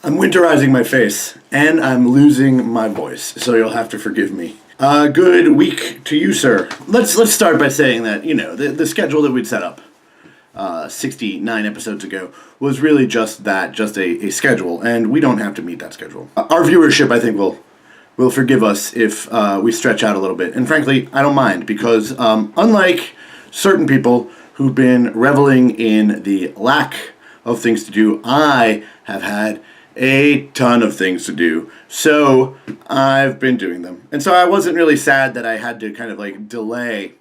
I'm winterizing my face, and I'm losing my voice, so you'll have to forgive me. Good week to you, sir. Let's start by saying that, the schedule that we'd set up 69 episodes ago was really just that, just a schedule, and we don't have to meet that schedule. Our viewership, I think, will forgive us if we stretch out a little bit, and frankly, I don't mind, because unlike certain people who've been reveling in the lack of things to do, I have had a ton of things to do, so I've been doing them. And so I wasn't really sad that I had to kind of delay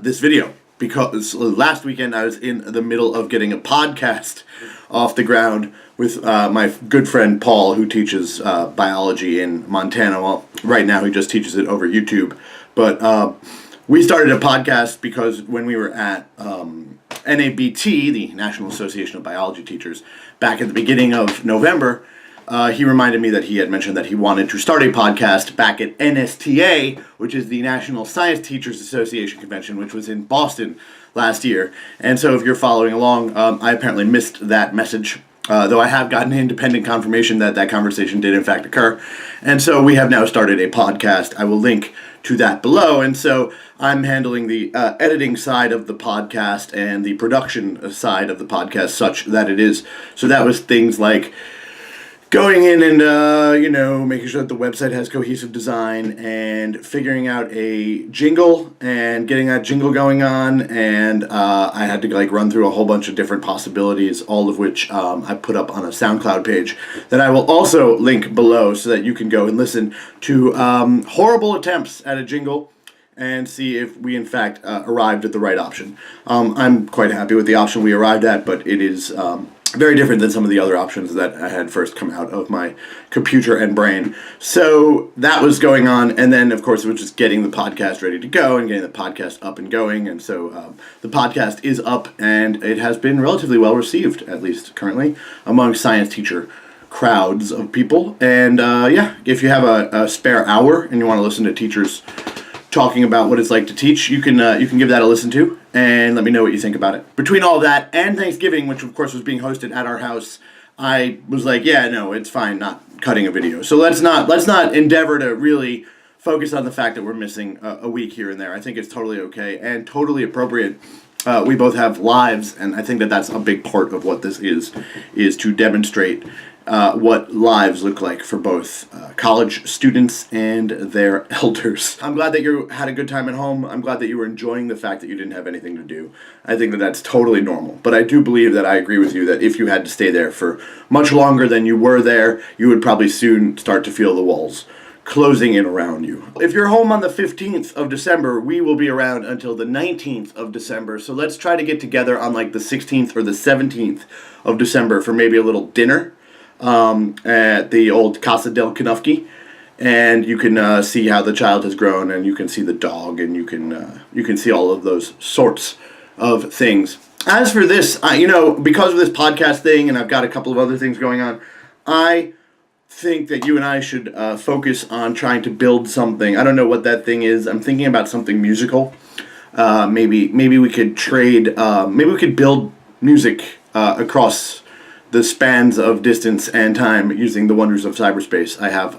this video, because last weekend I was in the middle of getting a podcast off the ground with my good friend Paul, who teaches biology in Montana. Well, right now he just teaches it over YouTube, but we started a podcast because when we were at NABT, the National Association of Biology Teachers, back at the beginning of November, he reminded me that he had mentioned that he wanted to start a podcast back at NSTA, which is the National Science Teachers Association Convention, which was in Boston last year. And so if you're following along, I apparently missed that message, though I have gotten independent confirmation that that conversation did in fact occur. And so we have now started a podcast. I will link to that below. And so I'm handling the editing side of the podcast and the production side of the podcast, such that it is. So that was things like going in and, making sure that the website has cohesive design and figuring out a jingle and getting that jingle going on. And I had to run through a whole bunch of different possibilities, all of which I put up on a SoundCloud page that I will also link below so that you can go and listen to horrible attempts at a jingle and see if we in fact arrived at the right option. I'm quite happy with the option we arrived at, but it is very different than some of the other options that I had first come out of my computer and brain. So that was going on, and then of course it was just getting the podcast ready to go and getting the podcast up and going. And so the podcast is up, and it has been relatively well received, at least currently, among science teacher crowds of people. And if you have a spare hour and you want to listen to teachers talking about what it's like to teach, you can give that a listen to, and let me know what you think about it. Between all of that and Thanksgiving, which of course was being hosted at our house, I was like, yeah, no, it's fine not cutting a video. So let's not endeavor to really focus on the fact that we're missing a week here and there. I think it's totally okay and totally appropriate. We both have lives, and I think that that's a big part of what this is to demonstrate what lives look like for both college students and their elders. I'm glad that you had a good time at home. I'm glad that you were enjoying the fact that you didn't have anything to do. I think that that's totally normal. But I do believe that I agree with you that if you had to stay there for much longer than you were there, you would probably soon start to feel the walls closing in around you. If you're home on the 15th of December, we will be around until the 19th of December. So let's try to get together on the 16th or the 17th of December for maybe a little dinner at the old Casa del Canufki, and you can see how the child has grown, and you can see the dog, and you can see all of those sorts of things. As for this, because of this podcast thing, and I've got a couple of other things going on, I think that you and I should focus on trying to build something. I don't know what that thing is. I'm thinking about something musical. Maybe we could trade. Maybe we could build music across the spans of distance and time using the wonders of cyberspace. I have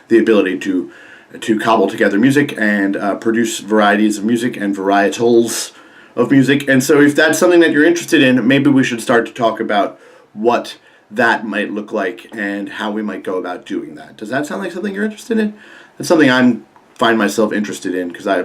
the ability to cobble together music and produce varieties of music and varietals of music. And so if that's something that you're interested in, maybe we should start to talk about what that might look like and how we might go about doing that. Does that sound like something you're interested in? That's something I find myself interested in because I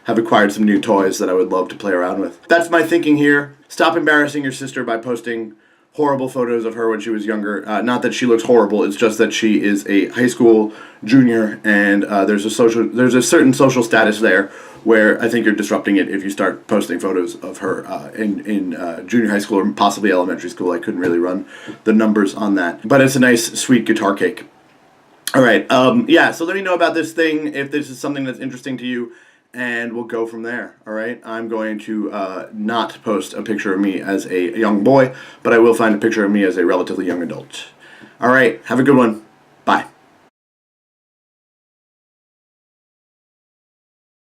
have acquired some new toys that I would love to play around with. That's my thinking here. Stop embarrassing your sister by posting horrible photos of her when she was younger. Not that she looks horrible, it's just that she is a high school junior, and there's a certain social status there where I think you're disrupting it if you start posting photos of her in junior high school or possibly elementary school. I couldn't really run the numbers on that, but it's a nice sweet guitar cake. All right, so let me know about this thing if this is something that's interesting to you, and we'll go from there, all right? I'm going to not post a picture of me as a young boy, but I will find a picture of me as a relatively young adult. All right, have a good one.